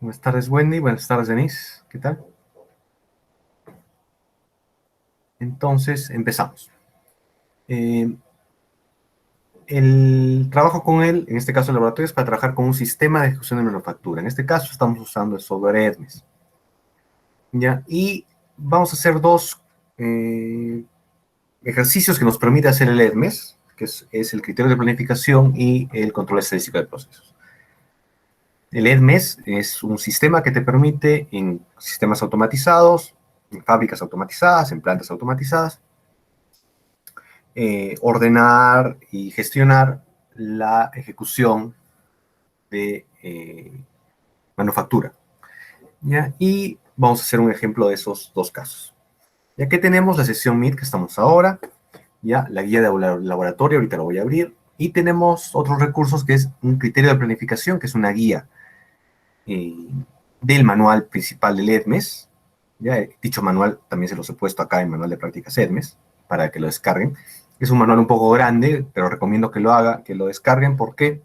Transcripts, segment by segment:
Buenas tardes, Wendy. Buenas tardes, Denise. ¿Qué tal? Entonces, empezamos. Eh, el trabajo con él, en este caso el laboratorio, es para trabajar con un sistema de ejecución de manufactura. En este caso estamos usando el software Hermes. ¿Ya? Y vamos a hacer dos ejercicios que nos permite hacer el Hermes, que es el criterio de planificación y el control estadístico de procesos. El Hermes es un sistema que te permite en sistemas automatizados, en fábricas automatizadas, en plantas automatizadas, ordenar y gestionar la ejecución de manufactura. ¿Ya? Y vamos a hacer un ejemplo de esos dos casos. Ya que tenemos la sesión Meet que estamos ahora, ya la guía de laboratorio, ahorita lo voy a abrir, y tenemos otros recursos que es un criterio de planificación, que es una guía del manual principal del EDMES. Ya, dicho manual también se los he puesto acá en Manual de Prácticas EDMES, para que lo descarguen. Es un manual un poco grande, pero recomiendo que lo descarguen porque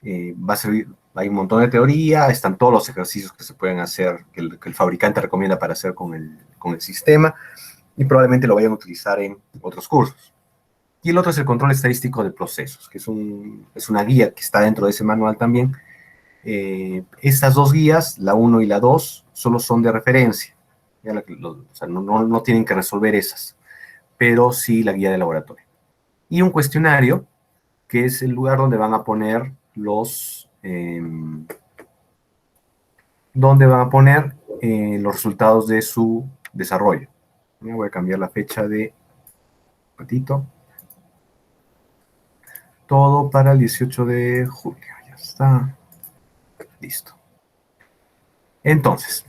va a servir, hay un montón de teoría, están todos los ejercicios que se pueden hacer, que el fabricante recomienda para hacer con el sistema, y probablemente lo vayan a utilizar en otros cursos. Y el otro es el control estadístico de procesos, que es una guía que está dentro de ese manual también. Estas dos guías, la 1 y la 2, solo son de referencia. O sea, no tienen que resolver esas, pero sí la guía de laboratorio. Y un cuestionario, que es el lugar donde van a poner los resultados de su desarrollo. Voy a cambiar la fecha de un ratito. Todo para el 18 de julio. Ya está. Listo. Entonces,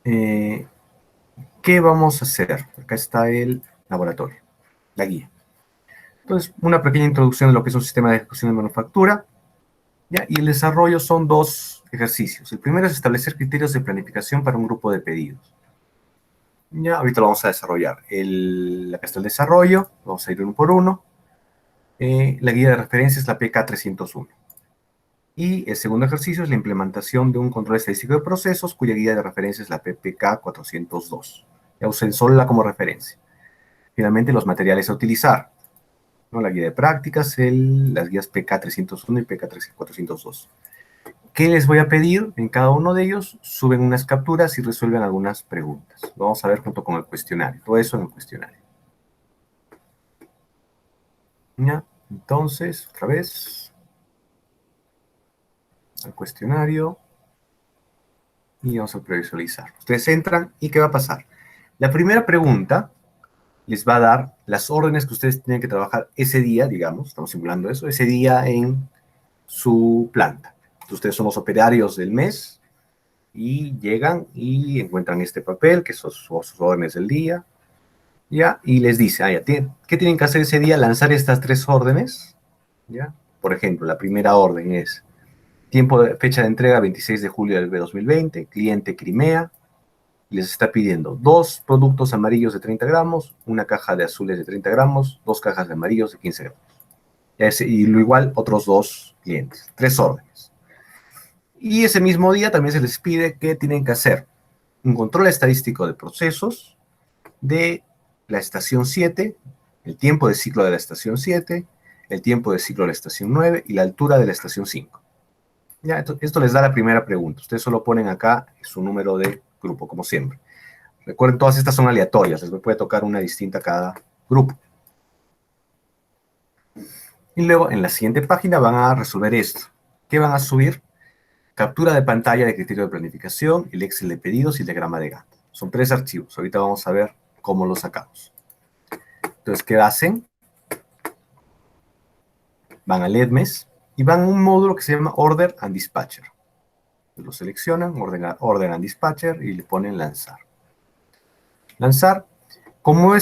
¿qué vamos a hacer? Acá está el laboratorio, la guía. Entonces, una pequeña introducción de lo que es un sistema de ejecución de manufactura. ¿Ya? Y el desarrollo son dos ejercicios. El primero es establecer criterios de planificación para un grupo de pedidos. Ya, ahorita lo vamos a desarrollar. Acá está el desarrollo, vamos a ir uno por uno. La guía de referencia es la PK301. Y el segundo ejercicio es la implementación de un control estadístico de procesos, cuya guía de referencia es la PPK402. Ya usen solo como referencia. Finalmente, los materiales a utilizar, ¿no? La guía de prácticas, las guías PK301 y PK402. ¿Qué les voy a pedir? En cada uno de ellos suben unas capturas y resuelven algunas preguntas. Lo vamos a ver junto con el cuestionario. Todo eso en el cuestionario. ¿Ya? Entonces, otra vez, al cuestionario y vamos a previsualizar. Ustedes entran y ¿qué va a pasar? La primera pregunta les va a dar las órdenes que ustedes tienen que trabajar ese día, digamos, estamos simulando eso, ese día en su planta. Entonces, ustedes son los operarios del mes y llegan y encuentran este papel, que son sus órdenes del día, ¿ya? Y les dice, ya, ¿qué tienen que hacer ese día? Lanzar estas tres órdenes, ¿ya? Por ejemplo, la primera orden es fecha de entrega 26 de julio del 2020, cliente Crimea, les está pidiendo dos productos amarillos de 30 gramos, una caja de azules de 30 gramos, dos cajas de amarillos de 15 gramos. Y lo igual otros dos clientes, tres órdenes. Y ese mismo día también se les pide que tienen que hacer un control estadístico de procesos de la estación 7, el tiempo de ciclo de la estación 7, el tiempo de ciclo de la estación 9 y la altura de la estación 5. Ya, esto les da la primera pregunta. Ustedes solo ponen acá su número de grupo, como siempre. Recuerden, todas estas son aleatorias. Les puede tocar una distinta a cada grupo. Y luego, en la siguiente página, van a resolver esto. ¿Qué van a subir? Captura de pantalla de criterio de planificación, el Excel de pedidos y el diagrama de Gantt. Son tres archivos. Ahorita vamos a ver cómo los sacamos. Entonces, ¿qué hacen? Van al EDMES y van a un módulo que se llama Order and Dispatcher. Lo seleccionan, Order and Dispatcher y le ponen lanzar. Lanzar, como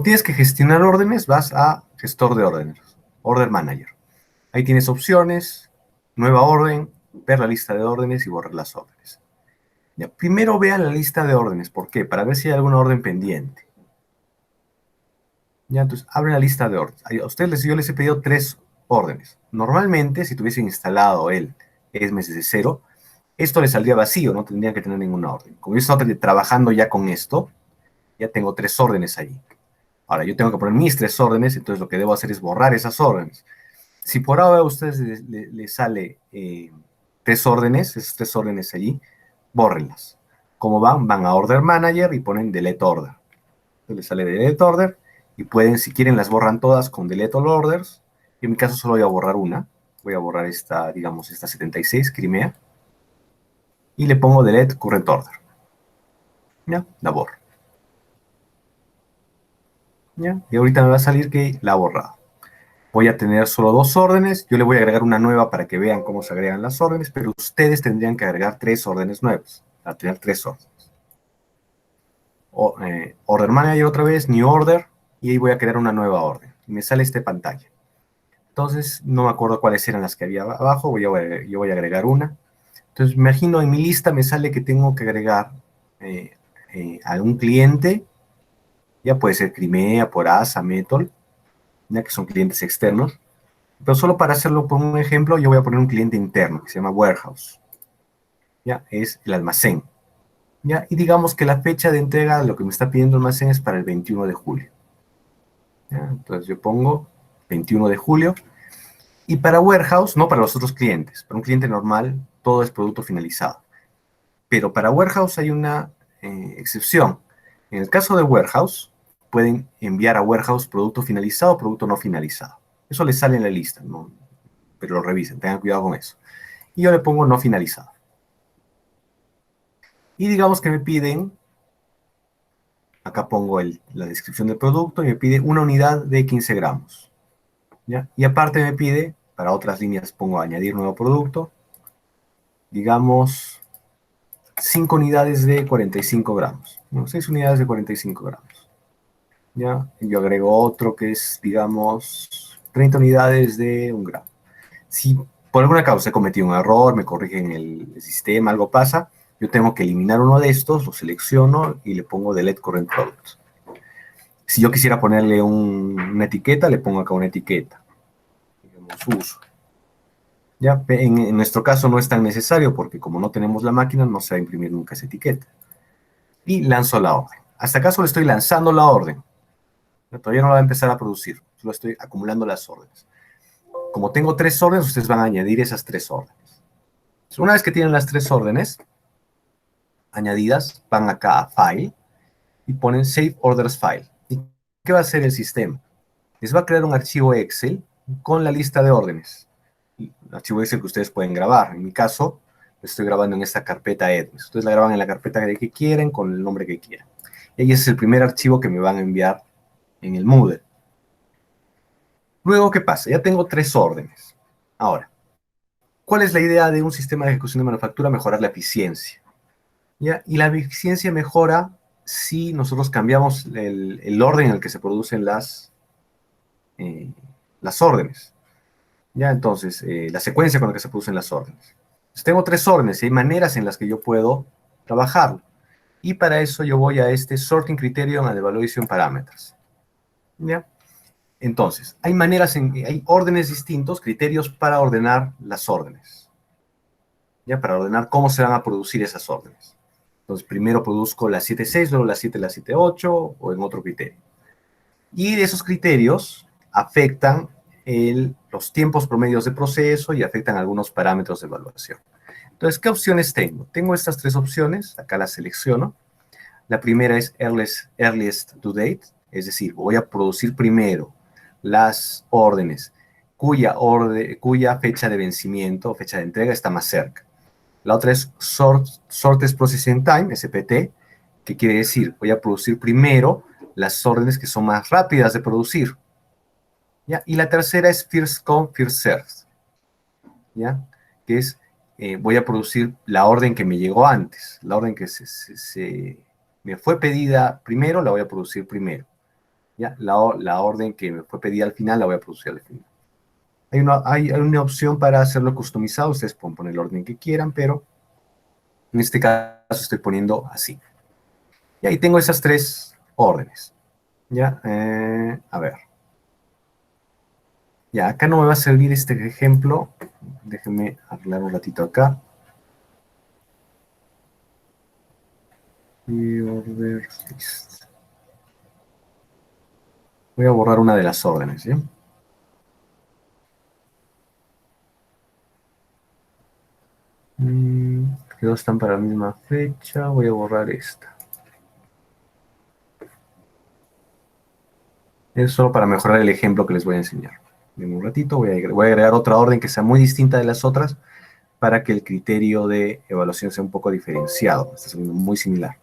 tienes que gestionar órdenes, vas a gestor de órdenes, Order Manager. Ahí tienes opciones, nueva orden, ver la lista de órdenes y borrar las órdenes. Ya, primero vean la lista de órdenes. ¿Por qué? Para ver si hay alguna orden pendiente. Ya, entonces, abren la lista de órdenes. Yo les he pedido tres órdenes. Normalmente, si tuviesen instalado el ESMES desde cero, esto le saldría vacío, no tendría que tener ninguna orden. Como yo estoy trabajando ya con esto, ya tengo 3 órdenes ahí. Ahora, yo tengo que poner mis 3 órdenes, entonces lo que debo hacer es borrar esas órdenes. Si por ahora a ustedes les sale 3 órdenes, esas 3 órdenes allí, bórrenlas. ¿Cómo van? Van a Order Manager y ponen Delete Order. Entonces les sale Delete Order y pueden, si quieren, las borran todas con Delete All Orders. En mi caso solo voy a borrar una. Voy a borrar esta, digamos, esta 76, Crimea. Y le pongo Delete Current Order. ¿Ya? La borro. ¿Ya? Y ahorita me va a salir que la ha borrado. Voy a tener solo 2 órdenes. Yo le voy a agregar una nueva para que vean cómo se agregan las órdenes, pero ustedes tendrían que agregar 3 órdenes nuevas, para tener 3 órdenes. Order Manager otra vez, New Order, y ahí voy a crear una nueva orden. Y me sale esta pantalla. Entonces, no me acuerdo cuáles eran las que había abajo, yo voy a agregar una. Entonces, me imagino en mi lista me sale que tengo que agregar a un cliente, ya puede ser Crimea, Porasa, Metal, ya que son clientes externos. Pero solo para hacerlo por un ejemplo, yo voy a poner un cliente interno que se llama Warehouse. ¿Ya? Es el almacén. ¿Ya? Y digamos que la fecha de entrega de lo que me está pidiendo el almacén es para el 21 de julio. ¿Ya? Entonces yo pongo 21 de julio. Y para Warehouse, no para los otros clientes. Para un cliente normal, todo es producto finalizado. Pero para Warehouse hay una excepción. En el caso de Warehouse, pueden enviar a Warehouse producto finalizado o producto no finalizado. Eso les sale en la lista, ¿no? Pero lo revisen, tengan cuidado con eso. Y yo le pongo no finalizado. Y digamos que me piden, acá pongo la descripción del producto y me pide una unidad de 15 gramos. ¿Ya? Y aparte me pide, para otras líneas pongo añadir nuevo producto, digamos 5 unidades de 45 gramos. No, 6 unidades de 45 gramos. ¿Ya? Y yo agrego otro que es, digamos, 30 unidades de 1 gramo. Si por alguna causa he cometido un error, me corrigen el sistema, algo pasa, yo tengo que eliminar uno de estos, lo selecciono y le pongo Delete Current Product. Si yo quisiera ponerle una etiqueta, le pongo acá una etiqueta. Digamos, uso. Ya, en nuestro caso no es tan necesario porque como no tenemos la máquina, no se va a imprimir nunca esa etiqueta. Y lanzo la orden. Hasta acá solo estoy lanzando la orden. Todavía no la va a empezar a producir, solo estoy acumulando las órdenes. Como tengo 3 órdenes, ustedes van a añadir esas 3 órdenes. Una vez que tienen las 3 órdenes añadidas, van acá a File y ponen Save Orders File. ¿Y qué va a hacer el sistema? Les va a crear un archivo Excel con la lista de órdenes. Un archivo Excel que ustedes pueden grabar. En mi caso, lo estoy grabando en esta carpeta EDMES. Ustedes la graban en la carpeta que quieren, con el nombre que quieran. Y ahí es el primer archivo que me van a enviar en el Moodle. Luego, ¿qué pasa? Ya tengo 3 órdenes. Ahora, ¿cuál es la idea de un sistema de ejecución de manufactura? Mejorar la eficiencia. ¿Ya? Y la eficiencia mejora si nosotros cambiamos el orden en el que se producen las órdenes. ¿Ya? Entonces, la secuencia con la que se producen las órdenes. Entonces, tengo 3 órdenes y hay maneras en las que yo puedo trabajarlo. Y para eso yo voy a este Sorting Criterion and Evaluation Parameters. ¿Ya? Entonces, hay órdenes distintos, criterios para ordenar las órdenes. ¿Ya? Para ordenar cómo se van a producir esas órdenes. Entonces, primero produzco la 7.6, luego la 7, la 7.8 o en otro criterio. Y de esos criterios afectan los tiempos promedios de proceso y afectan algunos parámetros de evaluación. Entonces, ¿qué opciones tengo? Tengo estas 3 opciones, acá las selecciono. La primera es Earliest Due Date, es decir, voy a producir primero las órdenes cuya fecha de vencimiento o fecha de entrega está más cerca. La otra es Shortest Processing Time, SPT, que quiere decir, voy a producir primero las órdenes que son más rápidas de producir. ¿Ya? Y la tercera es First Come, First Served, ¿ya? Que es, voy a producir la orden que me llegó antes, la orden que me fue pedida primero, la voy a producir primero. ¿Ya? La orden que me fue pedida al final, la voy a producir al final. Hay una opción para hacerlo customizado, ustedes pueden poner el orden que quieran, pero en este caso estoy poniendo así. Y ahí tengo esas 3 órdenes. ¿Ya? A ver. Ya, acá no me va a servir este ejemplo. Déjenme arreglar un ratito acá. Order list. Voy a borrar una de las órdenes, ¿sí? Que dos están para la misma fecha. Voy a borrar esta. Es solo para mejorar el ejemplo que les voy a enseñar. En un ratito voy a agregar otra orden que sea muy distinta de las otras para que el criterio de evaluación sea un poco diferenciado. Está siendo muy similar.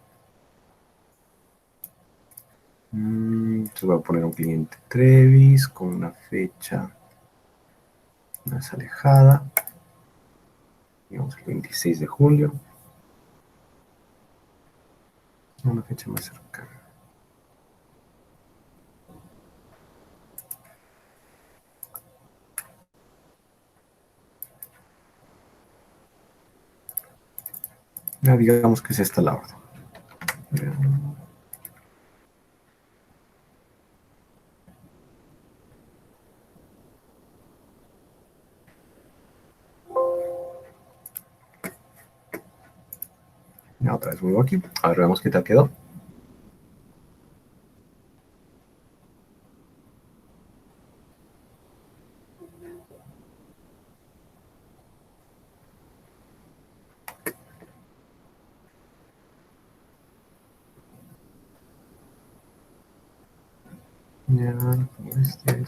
Entonces voy a poner un cliente Trevis con una fecha más alejada. Digamos el 26 de julio. Una fecha más cercana. Ya digamos que es esta la orden. Ya otra vez vuelvo aquí. A ver, veamos qué tal quedó. Ya, este.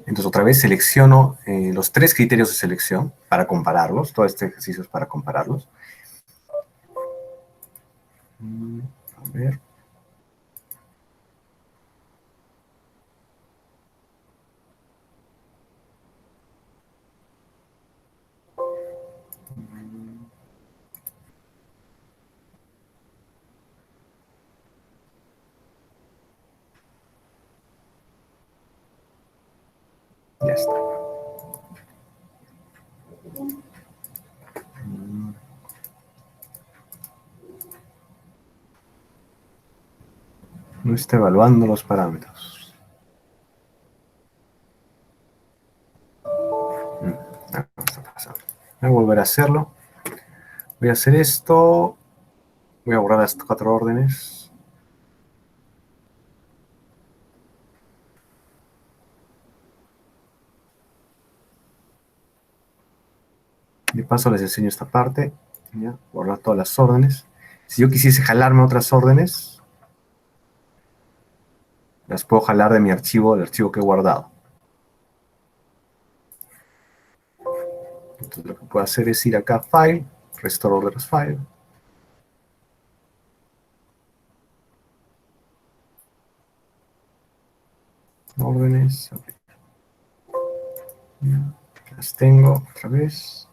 Entonces otra vez selecciono los tres criterios de selección para compararlos. Todo este ejercicio es para compararlos. A ver. Ya está. No está evaluando los parámetros. No está pasando. Voy a volver a hacerlo. Voy a hacer esto. Voy a borrar las 4 órdenes. De paso les enseño esta parte. ¿Ya? Borrar todas las órdenes. Si yo quisiese jalarme otras órdenes, las puedo jalar de mi archivo, del archivo que he guardado. Entonces lo que puedo hacer es ir acá a File, Restore Orders File. Órdenes. Las tengo otra vez.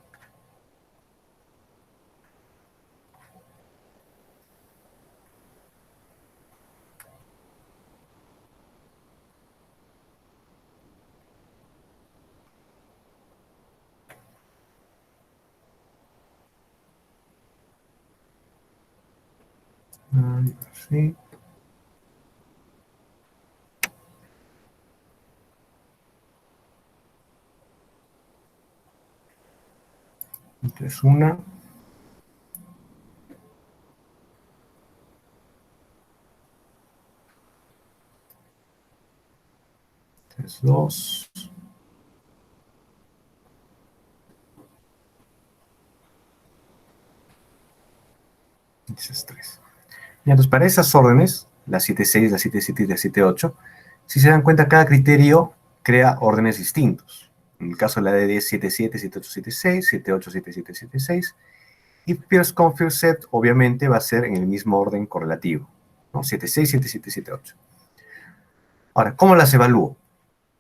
Sí. Entonces una. Entonces dos. Entonces tres. Y entonces para esas órdenes, la 7.6, la 7.7 y la 7.8, si se dan cuenta, cada criterio crea órdenes distintos. En el caso de la de 10, 7.7, 7.8, 7.6, 7.8, 7.7, 7.6. Y first come, first set, obviamente, va a ser en el mismo orden correlativo, ¿no? 7.6, 7.7, 7.8. Ahora, ¿cómo las evalúo?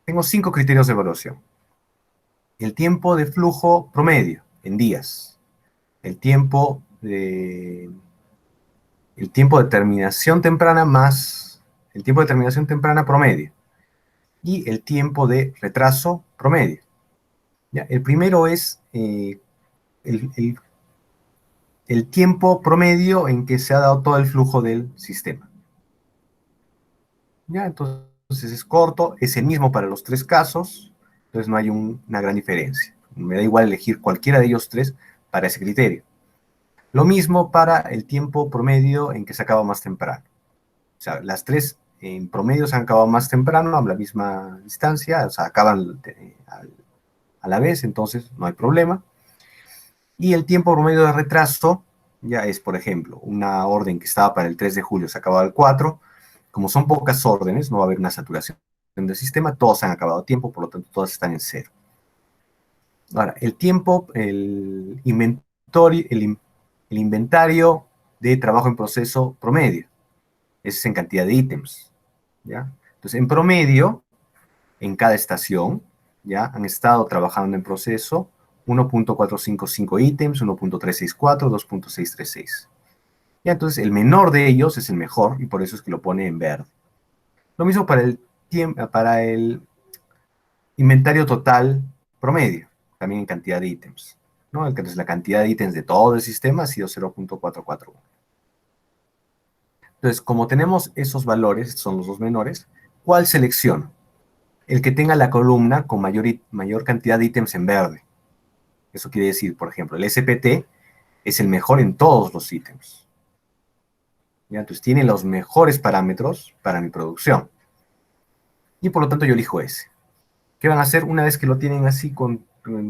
Tengo 5 criterios de evaluación. El tiempo de flujo promedio, en días. El tiempo de terminación temprana más el tiempo de terminación temprana promedio. Y el tiempo de retraso promedio. ¿Ya? El primero es el tiempo promedio en que se ha dado todo el flujo del sistema. ¿Ya? Entonces es corto, es el mismo para los tres casos, entonces no hay una gran diferencia. Me da igual elegir cualquiera de ellos tres para ese criterio. Lo mismo para el tiempo promedio en que se acaba más temprano. O sea, las tres en promedio se han acabado más temprano, a la misma distancia, o sea, acaban a la vez, entonces no hay problema. Y el tiempo promedio de retraso ya es, por ejemplo, una orden que estaba para el 3 de julio, se acababa el 4. Como son pocas órdenes, no va a haber una saturación del sistema, todos han acabado a tiempo, por lo tanto, todas están en cero. Ahora, el tiempo, el inventario de trabajo en proceso promedio, ese es en cantidad de ítems, ¿ya? Entonces, en promedio, en cada estación, ¿ya? Han estado trabajando en proceso 1.455 ítems, 1.364, 2.636. Ya, entonces, el menor de ellos es el mejor, y por eso es que lo pone en verde. Lo mismo para el inventario total promedio, también en cantidad de ítems, ¿no? Entonces, la cantidad de ítems de todo el sistema ha sido 0.441. Entonces, como tenemos esos valores, son los dos menores, ¿cuál selecciono? El que tenga la columna con mayor cantidad de ítems en verde. Eso quiere decir, por ejemplo, el SPT es el mejor en todos los ítems. ¿Ya? Entonces, tiene los mejores parámetros para mi producción. Y por lo tanto, yo elijo ese. ¿Qué van a hacer una vez que lo tienen así con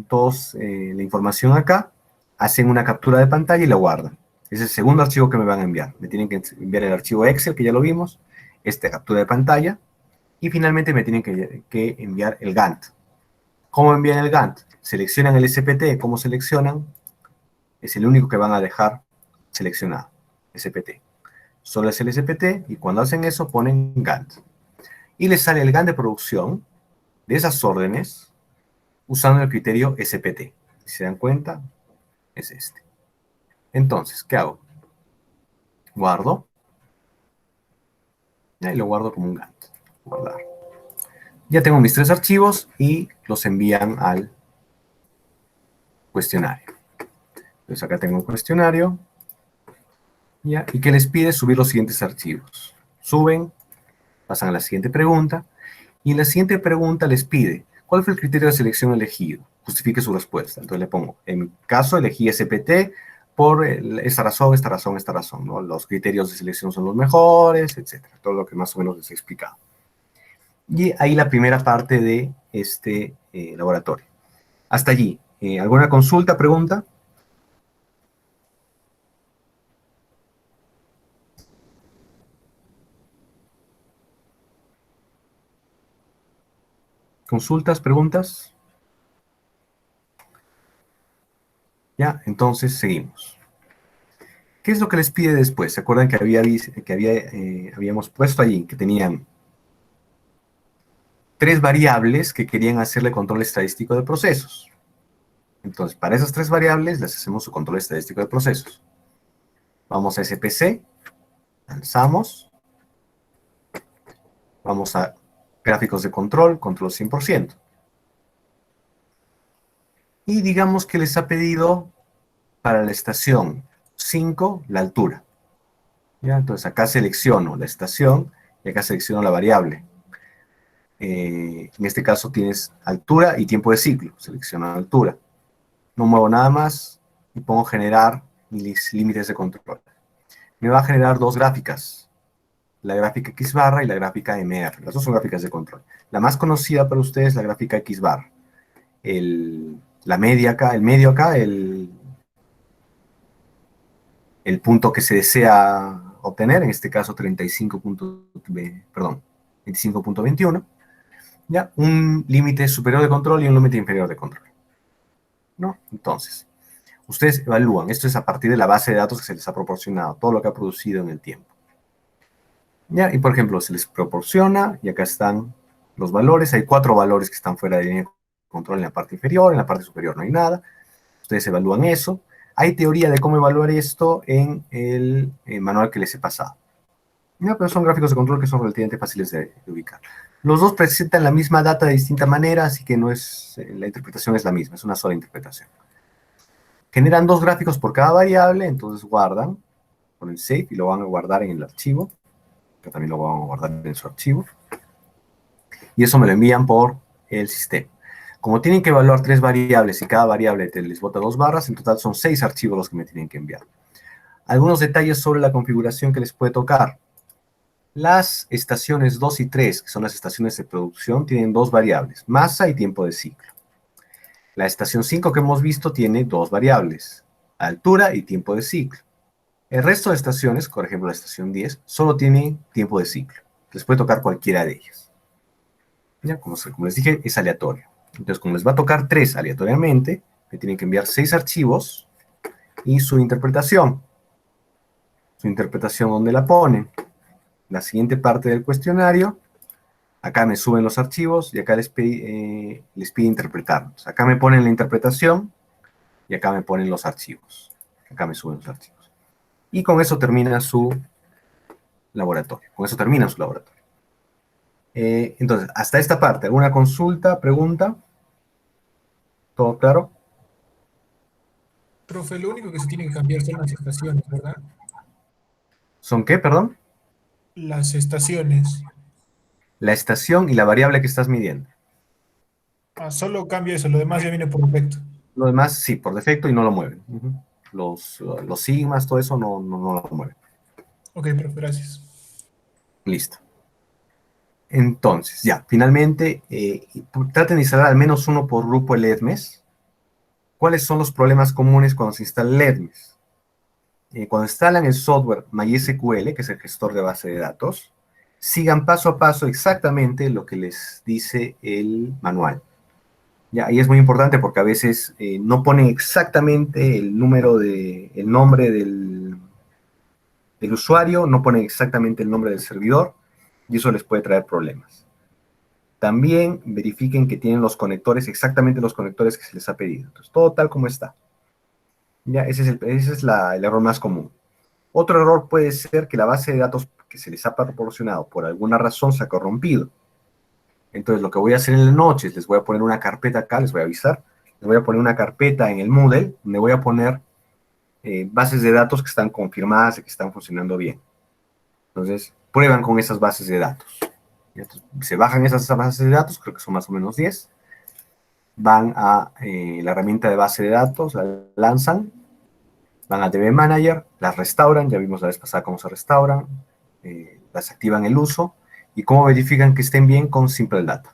todos la información acá? Hacen una captura de pantalla y la guardan. Es el segundo archivo que me van a enviar. Me tienen que enviar el archivo Excel, que ya lo vimos, esta captura de pantalla, y finalmente me tienen que enviar el Gantt. ¿Cómo envían el Gantt? Seleccionan el SPT. ¿Cómo seleccionan? Es el único que van a dejar seleccionado, SPT. Solo es el SPT, y cuando hacen eso ponen Gantt. Y les sale el Gantt de producción de esas órdenes usando el criterio SPT. Si se dan cuenta, es este. Entonces, ¿qué hago? Guardo. Y lo guardo como un Gantt. Guardar. Ya tengo mis tres archivos y los envían al cuestionario. Entonces acá tengo un cuestionario. ¿Ya? Y que les pide subir los siguientes archivos. Suben, pasan a la siguiente pregunta. Y en la siguiente pregunta les pide, ¿cuál fue el criterio de selección elegido? Justifique su respuesta. Entonces le pongo, en mi caso elegí SPT por esta razón, esta razón, esta razón, ¿no? Los criterios de selección son los mejores, etcétera. Todo lo que más o menos les he explicado. Y ahí la primera parte de este laboratorio. Hasta allí. ¿Alguna consulta, pregunta? ¿Consultas, preguntas? Ya, entonces seguimos. ¿Qué es lo que les pide después? ¿Se acuerdan que habíamos puesto allí que tenían tres variables que querían hacerle control estadístico de procesos? Entonces, para esas tres variables les hacemos su control estadístico de procesos. Vamos a SPC, lanzamos, vamos a gráficos de control, control 100%. Y digamos que les ha pedido para la estación 5 la altura. ¿Ya? Entonces acá selecciono la estación y acá selecciono la variable. En este caso tienes altura y tiempo de ciclo. Selecciono altura. No muevo nada más y pongo generar mis límites de control. Me va a generar dos gráficas. La gráfica X barra y la gráfica MR. Las dos son gráficas de control. La más conocida para ustedes es la gráfica X barra. La media acá, el medio acá, el punto que se desea obtener, en este caso 25.21, ¿ya? Un límite superior de control y un límite inferior de control, ¿no? Entonces, ustedes evalúan, esto es a partir de la base de datos que se les ha proporcionado, todo lo que ha producido en el tiempo. ¿Ya? Y por ejemplo, se les proporciona, y acá están los valores, hay 4 valores que están fuera de línea de control en la parte inferior, en la parte superior no hay nada, ustedes evalúan eso. Hay teoría de cómo evaluar esto en el manual que les he pasado. ¿Ya? Pero son gráficos de control que son relativamente fáciles de ubicar. Los dos presentan la misma data de distinta manera, así que no es, la interpretación es la misma, es una sola interpretación. Generan dos gráficos por cada variable, entonces guardan, ponen save y lo van a guardar en el archivo. Que también lo van a guardar en su archivo. Y eso me lo envían por el sistema. Como tienen que evaluar 3 variables y cada variable les bota 2 barras, en total son 6 archivos los que me tienen que enviar. Algunos detalles sobre la configuración que les puede tocar. Las estaciones 2 y 3, que son las estaciones de producción, tienen dos variables, masa y tiempo de ciclo. La estación 5 que hemos visto tiene dos variables, altura y tiempo de ciclo. El resto de estaciones, por ejemplo la estación 10, solo tiene tiempo de ciclo. Les puede tocar cualquiera de ellas. ¿Ya? Como les dije, es aleatorio. Entonces, como les va a tocar 3 aleatoriamente, me tienen que enviar 6 archivos y su interpretación. Su interpretación, ¿dónde la ponen? La siguiente parte del cuestionario. Acá me suben los archivos y acá les pide interpretarlos. Acá me ponen la interpretación y acá me ponen los archivos. Acá me suben los archivos. Y con eso termina su laboratorio. Con eso termina su laboratorio. Entonces, hasta esta parte, ¿alguna consulta, pregunta? ¿Todo claro? Profe, lo único que se tiene que cambiar son las estaciones, ¿verdad? ¿Son qué, perdón? Las estaciones. La estación y la variable que estás midiendo. Ah, solo cambia eso, lo demás ya viene por defecto. Lo demás, sí, por defecto y no lo mueven. Los sigmas, todo eso no lo mueven. Ok, profe, gracias. Listo. Entonces, ya, finalmente, traten de instalar al menos uno por grupo el EDMES. ¿Cuáles son los problemas comunes cuando se instala el EDMES? Cuando instalan el software MySQL, que es el gestor de base de datos, sigan paso a paso exactamente lo que les dice el manual. Ya, y es muy importante porque a veces no ponen exactamente el nombre del usuario, no ponen exactamente el nombre del servidor, y eso les puede traer problemas. También verifiquen que tienen los conectores, exactamente los conectores que se les ha pedido. Entonces, todo tal como está. Ya, ese es el error más común. Otro error puede ser que la base de datos que se les ha proporcionado por alguna razón se ha corrompido. Entonces, lo que voy a hacer en la noche es les voy a poner una carpeta acá, les voy a avisar, les voy a poner una carpeta en el Moodle, donde voy a poner bases de datos que están confirmadas y que están funcionando bien. Entonces, prueban con esas bases de datos. Entonces, se bajan esas bases de datos, creo que son más o menos 10, van a la herramienta de base de datos, la lanzan, van a DB Manager, las restauran, ya vimos la vez pasada cómo se restauran, las activan el uso, y cómo verifican que estén bien con Simple Data.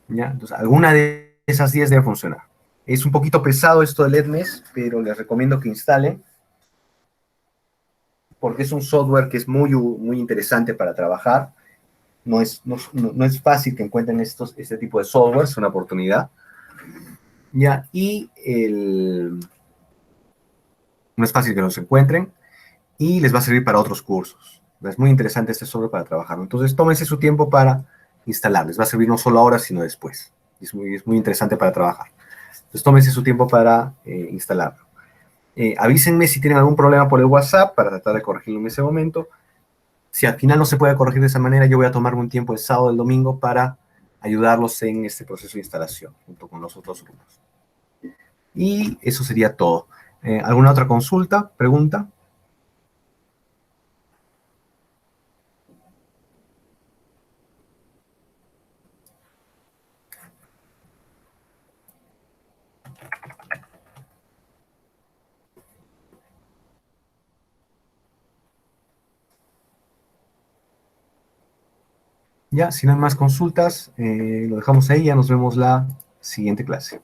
¿Ya? Entonces, alguna de esas 10 debe funcionar. Es un poquito pesado esto del EDMES, pero les recomiendo que instalen, porque es un software que es muy interesante para trabajar. No es fácil que encuentren este tipo de software, es una oportunidad. ¿Ya? No es fácil que los encuentren y les va a servir para otros cursos. Es muy interesante este software para trabajar. Entonces, tómense su tiempo para instalar. Les va a servir no solo ahora, sino después. Es muy interesante para trabajar. Entonces, tómense su tiempo para instalarlo. Avísenme si tienen algún problema por el WhatsApp para tratar de corregirlo en ese momento. Si al final no se puede corregir de esa manera, yo voy a tomarme un tiempo el sábado o el domingo para ayudarlos en este proceso de instalación, junto con los otros grupos. Y eso sería todo. ¿Alguna otra consulta, pregunta? Ya, si no hay más consultas, lo dejamos ahí, ya nos vemos la siguiente clase.